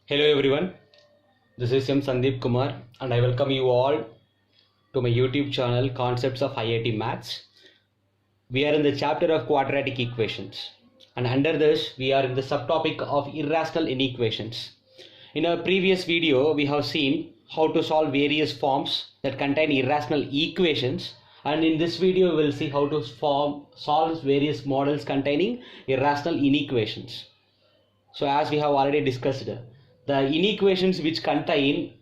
Hello everyone, this is M. Sandeep Kumar and I welcome you all to my YouTube channel Concepts of IIT Maths. We are in the chapter of quadratic equations and under this we are in the subtopic of irrational inequations. In our previous video we have seen how to solve various forms that contain irrational equations, and in this video we will see how to solve various models containing irrational inequations. So as we have already discussed, the inequations which contain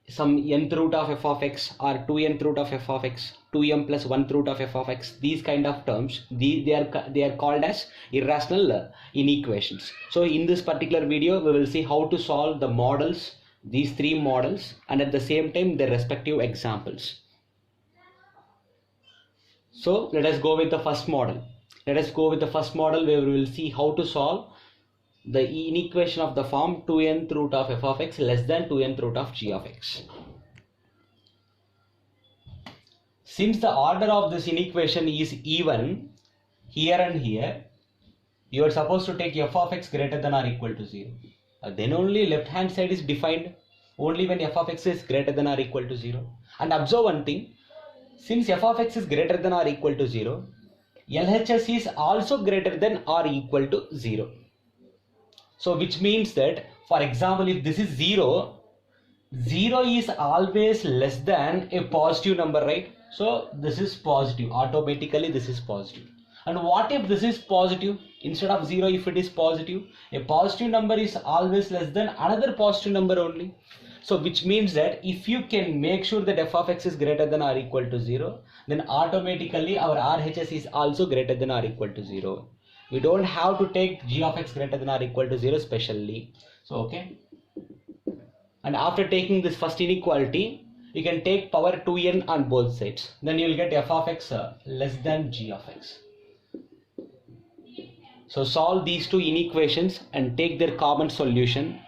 some nth root of f of x or 2nth root of f of x, 2m plus 1th root of f of x, these kind of terms, they are called as irrational inequations. So in this particular video we will see how to solve the models, these three models, and at the same time their respective examples. So let us go with the first model. Let us go with the first model where we will see how to solve the inequation of the form 2nth root of f of x less than 2nth root of g of x. Since the order of this inequation is even here and here, you are supposed to take f of x greater than or equal to 0. Then only left hand side is defined only when f of x is greater than or equal to 0. And observe one thing, since f of x is greater than or equal to 0, LHS is also greater than or equal to 0. So which means that, for example, if this is 0, 0 is always less than a positive number, right? So this is positive, automatically this is positive. And what if this is positive? Instead of 0, if it is positive, a positive number is always less than another positive number only. So which means that if you can make sure that f of x is greater than or equal to 0, then automatically our RHS is also greater than or equal to 0. We don't have to take g of x greater than or equal to 0 specially. So okay. And after taking this first inequality, you can take power 2n on both sides. Then you will get f of x less than g of x. So solve these two inequations and take their common solution.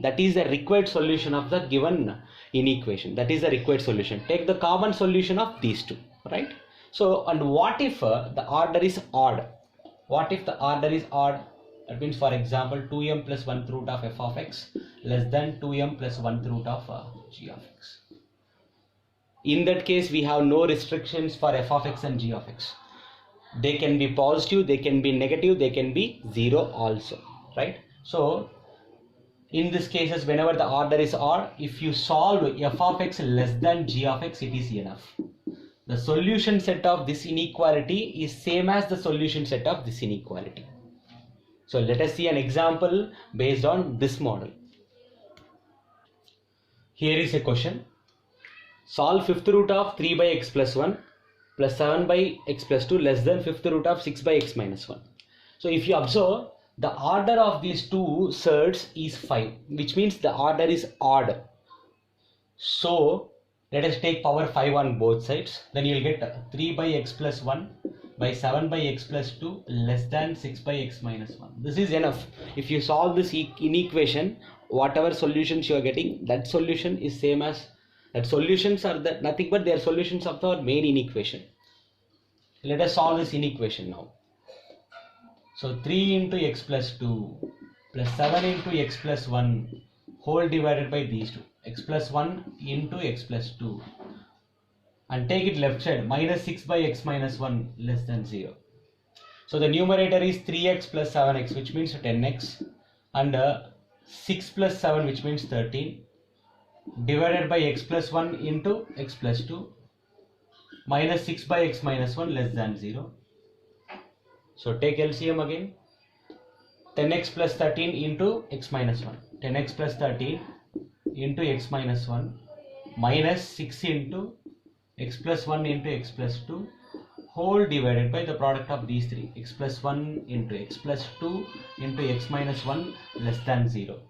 That is the required solution of the given inequation. That is the required solution. Take the common solution of these two, right? So, and what if the order is odd? What if the order is odd? That means, for example, 2m plus 1th root of f of x less than 2m plus 1th root of g of x. In that case, we have no restrictions for f of x and g of x. They can be positive, they can be negative, they can be 0 also, right? So, in these cases, whenever the order is odd, if you solve f of x less than g of x, it is enough. The solution set of this inequality is same as the solution set of this inequality. So let us see an example based on this model. Here is a question. Solve 5th root of 3 by x plus 1 plus 7 by x plus 2 less than 5th root of 6 by x minus 1. So if you observe, the order of these two surds is 5, which means the order is odd. So let us take power 5 on both sides. Then you will get 3 by x plus 1 by 7 by x plus 2 less than 6 by x minus 1. This is enough. If you solve this inequation, whatever solutions you are getting, that solution is same as, that solutions are nothing but they are solutions of the main inequation. Let us solve this inequation now. So 3 into x plus 2 plus 7 into x plus 1 whole divided by these two, x plus 1 into x plus 2, and take it left side, minus 6 by x minus 1 less than 0. So the numerator is 3x plus 7x, which means 10x, and 6 plus 7, which means 13, divided by x plus 1 into x plus 2 minus 6 by x minus 1 less than 0. So take LCM again. 10x plus 13 into x minus 1. 10x plus 13 into x minus 1 minus 6 into x plus 1 into x plus 2 whole divided by the product of these three, x plus 1 into x plus 2 into x minus 1 less than 0.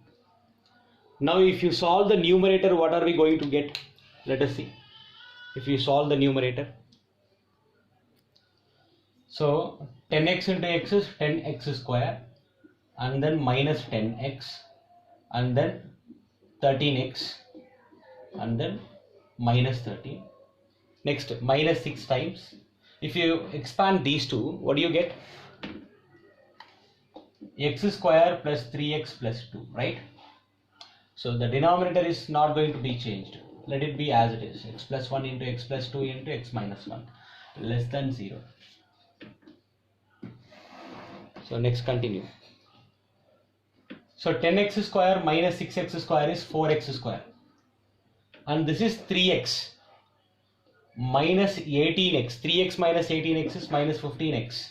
Now if you solve the numerator, what are we going to get? Let us see. If you solve the numerator, so 10x into x is 10x square, and then minus 10x, and then 13x, and then minus 13. Next, minus 6 times. If you expand these two, what do you get? X square plus 3x plus 2, right? So the denominator is not going to be changed. Let it be as it is. X plus 1 into x plus 2 into x minus 1 less than 0. So next continue. So 10x square minus 6x square is 4x square. And this is 3x minus 18x. 3x minus 18x is minus 15x.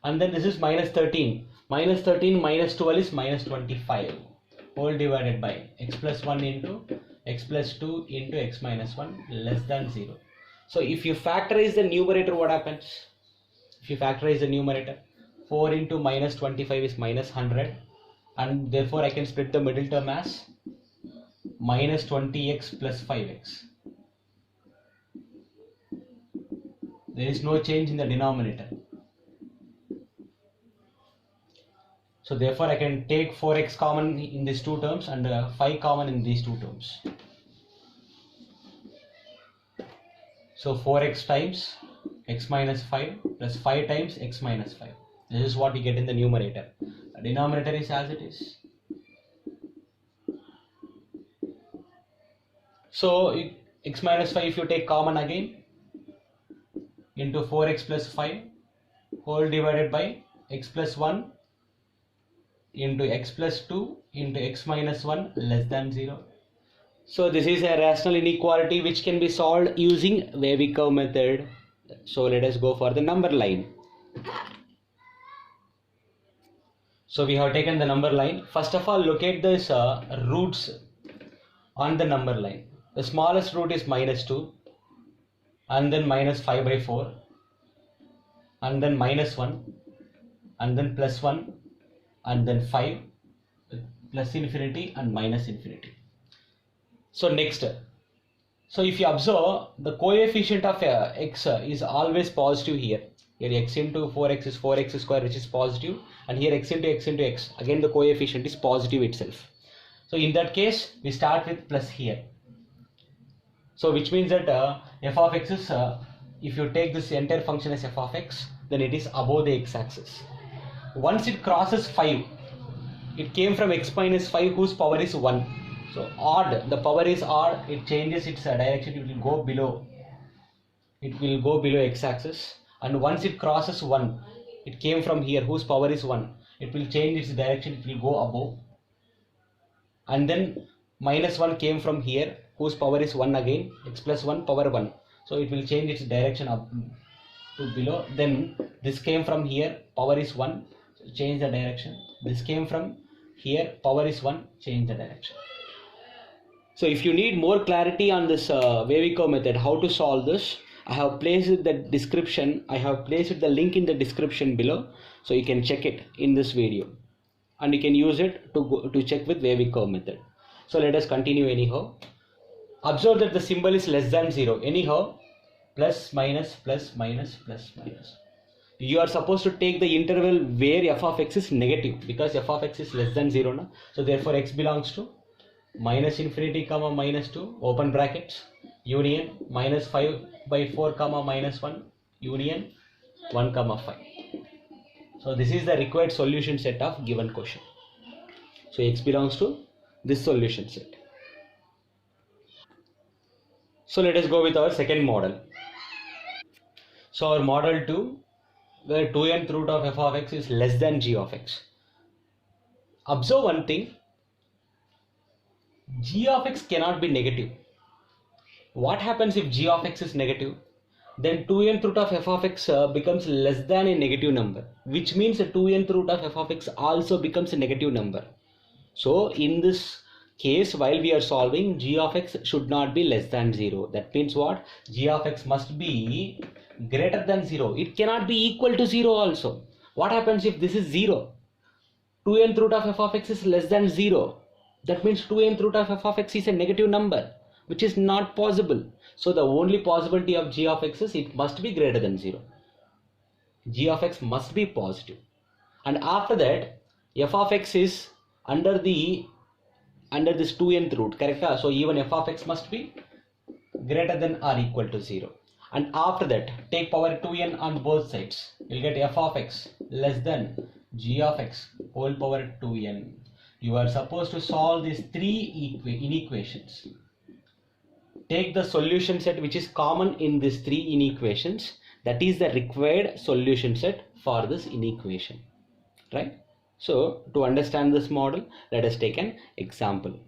And then this is minus 13. Minus 13 minus 12 is minus 25. Whole divided by x plus 1 into x plus 2 into x minus 1 less than 0. So if you factorize the numerator, what happens? If you factorize the numerator, 4 into minus 25 is minus 100, and therefore I can split the middle term as minus 20x plus 5x. There is no change in the denominator. So therefore I can take 4x common in these two terms and 5 common in these two terms. So 4x times x minus 5 plus 5 times x minus 5. This is what we get in the numerator. The denominator is as it is. So x minus 5 if you take common again into 4x plus 5 whole divided by x plus 1 into x plus 2 into x minus 1 less than 0. So this is a rational inequality which can be solved using Wavy curve method. So let us go for the number line. So we have taken the number line. First of all, locate this roots on the number line. The smallest root is minus 2 and then minus 5 by 4 and then minus 1 and then plus 1 and then 5 plus infinity and minus infinity. So next, so if you observe, the coefficient of x is always positive here. Here x into 4x is 4x square, which is positive, and here x into x, again the coefficient is positive itself. So in that case, we start with plus here. So which means that f of x is, if you take this entire function as f of x, then it is above the x-axis. Once it crosses 5, it came from x minus 5 whose power is 1. So odd, the power is odd, it changes its direction, it will go below. It will go below x-axis, and once it crosses 1, it came from here whose power is 1. It will change its direction, it will go above. And then minus 1 came from here whose power is 1 again, x plus 1 power 1. So it will change its direction up to below. Then this came from here, power is 1, so change the direction. This came from here, power is 1, change the direction. So if you need more clarity on this Wavy curve method, how to solve this, I have placed the description, I have placed the link in the description below, so you can check it in this video and you can use it to check with Wavy curve method. So let us continue anyhow. Observe that the symbol is less than 0. Anyhow, plus minus plus minus plus minus. You are supposed to take the interval where f of x is negative, because f of x is less than 0 now. So therefore x belongs to minus infinity comma minus 2 open brackets union minus 5 by 4 comma minus 1 union 1 comma 5. So this is the required solution set of given question. So x belongs to this solution set. So let us go with our second model. So our model 2, where 2nth root of f of x is less than g of x. Observe one thing, g of x cannot be negative. What happens if g of x is negative? Then 2nth root of f of x becomes less than a negative number, which means the 2nth root of f of x also becomes a negative number. So in this case, while we are solving, g of x should not be less than 0. That means what? G of x must be greater than 0. It cannot be equal to 0 also. What happens if this is 0? 2nth root of f of x is less than 0. That means 2nth root of f of x is a negative number, which is not possible. So the only possibility of g of x is it must be greater than 0. G of x must be positive. And after that, f of x is under this 2nth root, correct? So even f of x must be greater than or equal to 0. And after that, take power 2n on both sides. You'll get f of x less than g of x whole power 2n. you are supposed to solve these three inequations. Take the solution set which is common in these three inequations. That is the required solution set for this inequation, right? So to understand this model, let us take an example.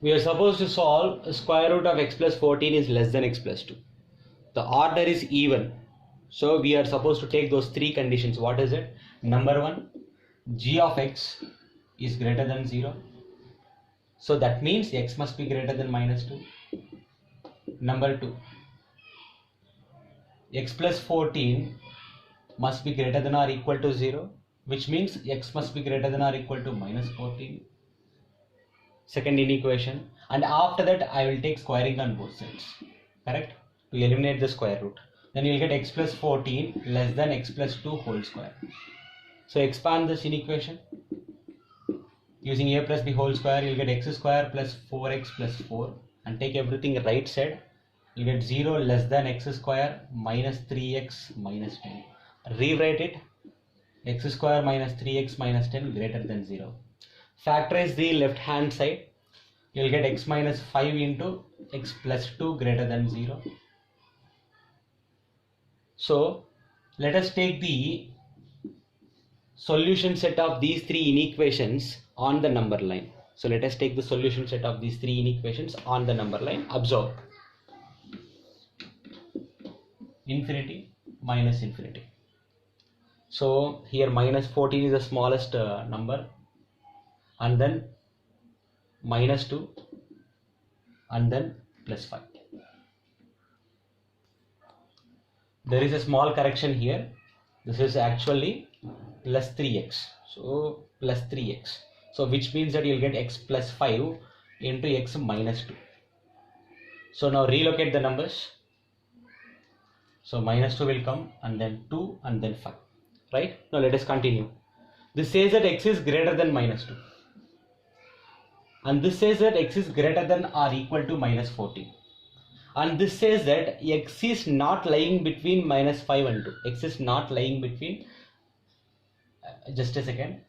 We are supposed to solve square root of x plus 14 is less than x plus 2. The order is even. So we are supposed to take those three conditions. What is it? Number one, g of x is greater than 0. So that means x must be greater than minus 2. Number 2, x plus 14 must be greater than or equal to 0, which means x must be greater than or equal to minus 14. Second inequation. And after that I will take squaring on both sides. Correct? To eliminate the square root. Then you will get x plus 14 less than x plus 2 whole square. So expand this inequation. Using a plus b whole square, you will get x square plus 4x plus 4, and take everything right side. You get 0 less than x square minus 3x minus 10. Rewrite it. X square minus 3x minus 10 greater than 0. Factorize the left hand side. You will get x minus 5 into x plus 2 greater than 0. So let us take the solution set of these three inequations on the number line. So let us take the solution set of these three inequations on the number line. Observe. Infinity minus infinity. So here minus 14 is the smallest number, and then minus 2, and then plus 5. There is a small correction here. This is actually plus 3x. So plus 3x. So which means that you will get x plus 5 into x minus 2. So now relocate the numbers. So minus 2 will come, and then 2, and then 5. Right? Now let us continue. This says that x is greater than minus 2. And this says that x is greater than or equal to minus 14. And this says that x is not lying between minus 5 and 2. X is not lying between, just a second,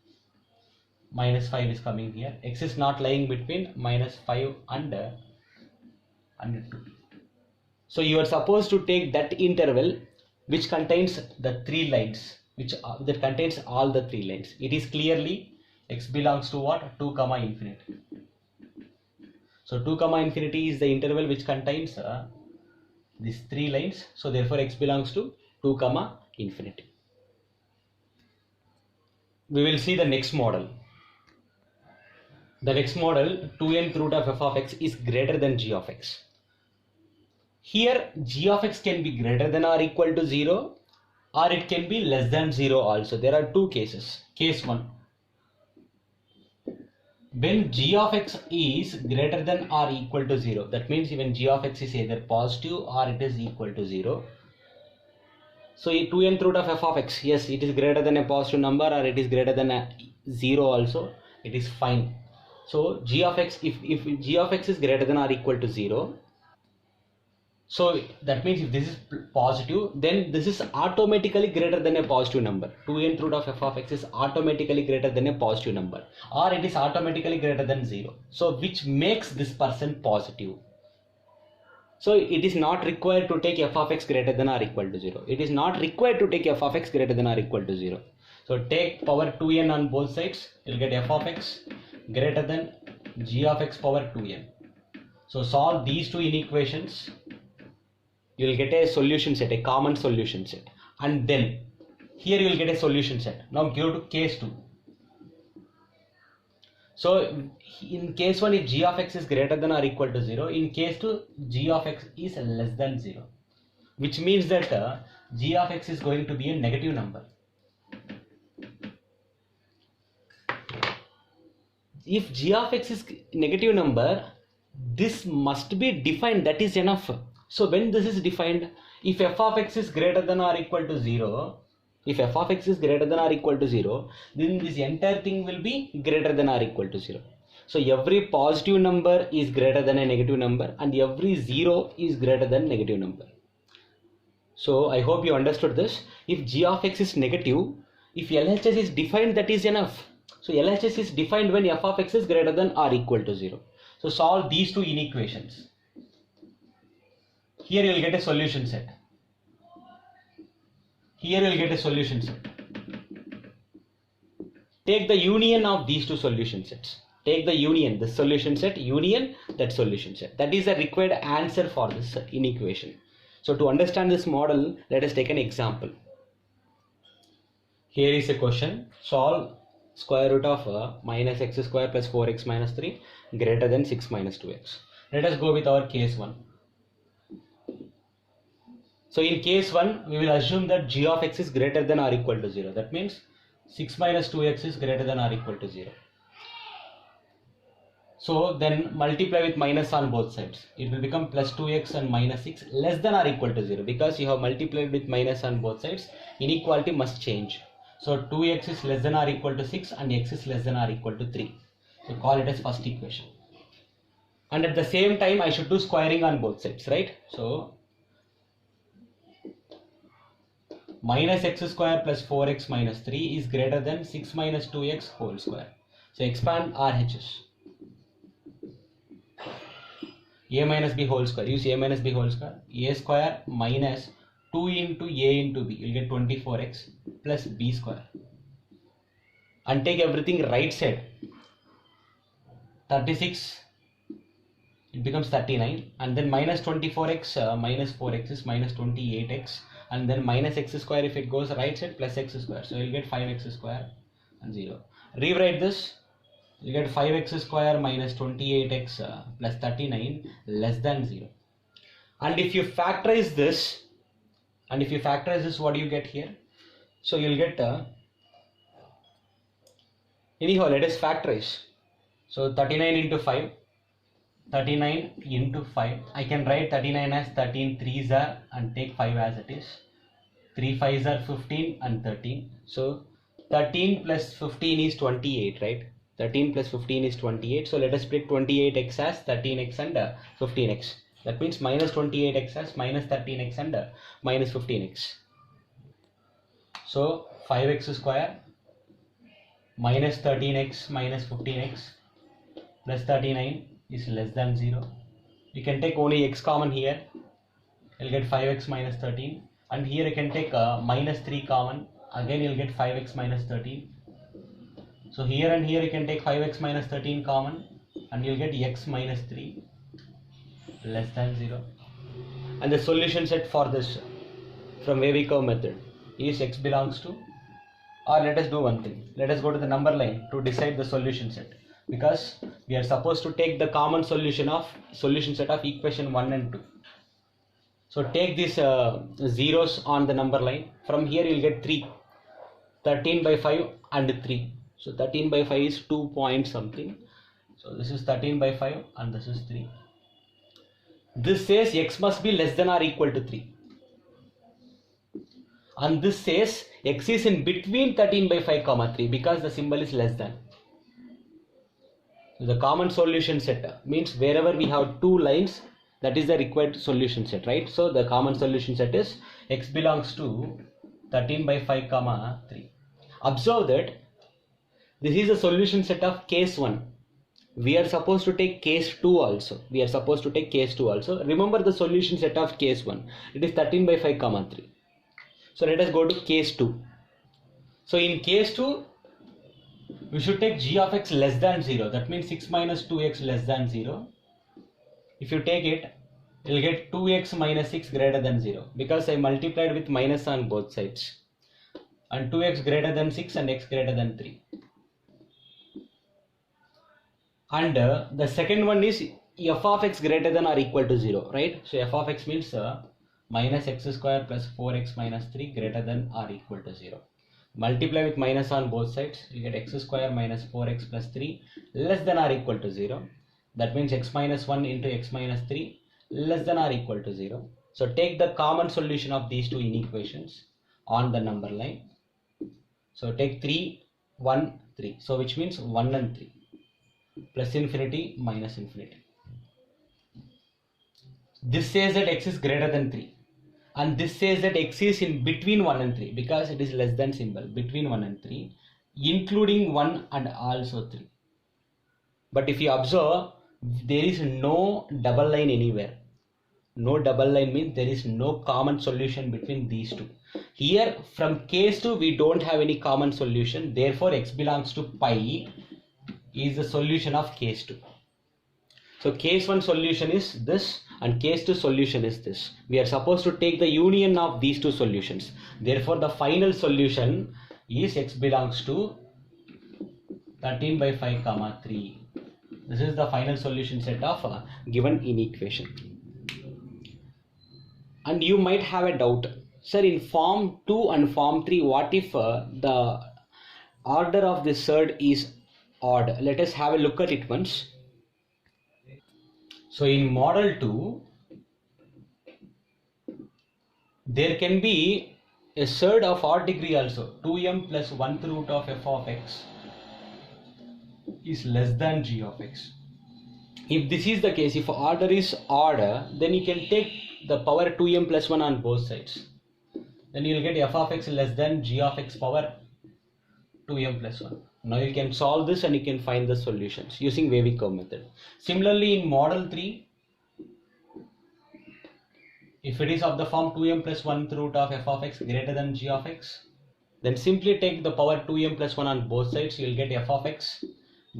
minus 5 is coming here. X is not lying between minus 5 and 2. So you are supposed to take that interval which contains the three lines, that contains all the three lines. It is clearly x belongs to what? 2 comma infinity. So 2 comma infinity is the interval which contains these three lines. So therefore x belongs to 2 comma infinity. We will see the next model. The next model, 2nth root of f of x is greater than g of x. Here g of x can be greater than or equal to 0, or it can be less than 0 also. There are two cases. Case 1. When g of x is greater than or equal to 0, that means when g of x is either positive or it is equal to 0. So 2nth root of f of x, yes, it is greater than a positive number or it is greater than a 0 also, it is fine. So g of x, if g of x is greater than or equal to 0, so that means if this is positive, then this is automatically greater than a positive number. 2nth root of f of x is automatically greater than a positive number, or it is automatically greater than 0. So which makes this person positive. So it is not required to take f of x greater than or equal to 0. It is not required to take f of x greater than or equal to 0. So take power 2n on both sides. You will get f of x greater than g of x power 2n. So solve these two inequations. You will get a solution set, a common solution set, and then here you will get a solution set. Now go to case 2. So in case 1, if g of x is greater than or equal to 0, in case 2 g of x is less than 0, which means that g of x is going to be a negative number. If g of x is negative number, this must be defined, that is enough. So when this is defined, if f of x is greater than or equal to 0, if f of x is greater than or equal to 0, then this entire thing will be greater than or equal to 0. So every positive number is greater than a negative number, and every 0 is greater than negative number. So I hope you understood this. If g of x is negative, if LHS is defined, that is enough. So LHS is defined when f of x is greater than or equal to 0. So solve these two inequations. Here you will get a solution set. Here you will get a solution set. Take the union of these two solution sets. Take the union, the solution set, union, that solution set. That is the required answer for this inequation. So to understand this model, let us take an example. Here is a question. Solve square root of minus x square plus 4x minus 3 greater than 6 minus 2x. Let us go with our case 1. So in case 1, we will assume that g of x is greater than or equal to 0. That means 6 minus 2x is greater than or equal to 0. So then multiply with minus on both sides. It will become plus 2x and minus 6 less than or equal to 0. Because you have multiplied with minus on both sides, inequality must change. So 2x is less than or equal to 6 and x is less than or equal to 3. So call it as first equation. And at the same time, I should do squaring on both sides, right? So minus x square plus 4x minus 3 is greater than 6 minus 2x whole square. So expand RHS. A minus b whole square. Use a minus b whole square. A square minus 2 into a into b. You'll get 24x plus b square. And take everything right side. 36. It becomes 39. And then minus 24x minus 4x is minus 28x. And then minus x square, if it goes right side, plus x square. So you'll get 5x square and 0. Rewrite this. You get 5x square minus 28x plus 39 less than 0. And if you factorize this, what do you get here? So you'll get, anyhow, let us factorize. So 39 into 5. 39 into 5. I can write 39 as 13 3s are and take 5 as it is. 3 5s are 15 and 13. So 13 plus 15 is 28, right? 13 plus 15 is 28. So let us split 28x as 13x and 15x. That means minus 28x as minus 13x and minus 15x. So 5x square minus 13x minus 15x plus 39 is less than 0. You can take only x common here. You'll get 5x minus 13. And here you can take minus 3 common. Again you'll get 5x minus 13. So here and here you can take 5x minus 13 common. And you'll get x minus 3 less than 0. And the solution set for this from wavy curve method is x belongs to, or let us do one thing. Let us go to the number line to decide the solution set. Because we are supposed to take the common solution set of equation 1 and 2. So take these zeros on the number line. From here you will get 3. 13 by 5 and 3. So 13 by 5 is 2 point something. So this is 13 by 5 and this is 3. This says x must be less than or equal to 3. And this says x is in between 13 by 5 comma 3 because the symbol is less than. The common solution set means wherever we have two lines, that is the required solution set, right? So the common solution set is x belongs to 13 by 5 comma 3. Observe that this is a solution set of case 1. We are supposed to take case 2 also. Remember the solution set of case 1. It is 13 by 5 comma 3. So let us go to case 2. So in case 2, we should take g of x less than 0. That means 6 minus 2x less than 0. If you take it, you will get 2x minus 6 greater than 0. Because I multiplied with minus on both sides. And 2x greater than 6 and x greater than 3. And the second one is f of x greater than or equal to 0, right? So f of x means minus x square plus 4x minus 3 greater than or equal to 0. Multiply with minus on both sides, you get x square minus 4x plus 3 less than or equal to 0. That means x minus 1 into x minus 3 less than or equal to 0. So take the common solution of these two inequations on the number line. So take 3, 1, 3. So which means 1 and 3. Plus infinity minus infinity. This says that x is greater than 3. and this says that x is in between 1 and 3 because it is less than symbol, between 1 and 3, including 1 and also 3. But if you observe, there is no double line anywhere. No double line means there is no common solution between these two. Here from case 2 we don't have any common solution, therefore x belongs to pi is the solution of case 2. So case 1 solution is this and case 2 solution is this. We are supposed to take the union of these two solutions. Therefore the final solution is x belongs to 13 by 5 comma 3. This is the final solution set of given inequation. And you might have a doubt, sir, in form 2 and form 3, what if the order of this surd is odd? Let us have a look at it once. So in model 2, there can be a surd of odd degree also. 2m plus 1th root of f of x is less than g of x. If this is the case, if order is odd, then you can take the power 2m plus 1 on both sides. Then you will get f of x less than g of x power 2m plus 1. Now you can solve this and you can find the solutions using wavy curve method. Similarly in model 3, if it is of the form 2m plus 1th root of f of x greater than g of x, then simply take the power 2m plus 1 on both sides. You will get f of x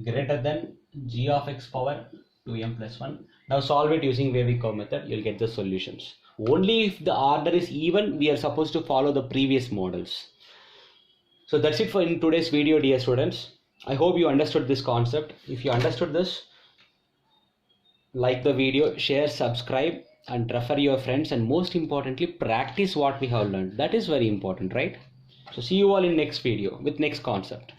greater than g of x power 2m plus 1. Now solve it using wavy curve method. You will get the solutions. Only if the order is even, we are supposed to follow the previous models. So that's it for in today's video, dear students. I hope you understood this concept. If you understood this, like the video, share, subscribe, and refer your friends, and most importantly, practice what we have learned. That is very important, right? So see you all in next video with next concept.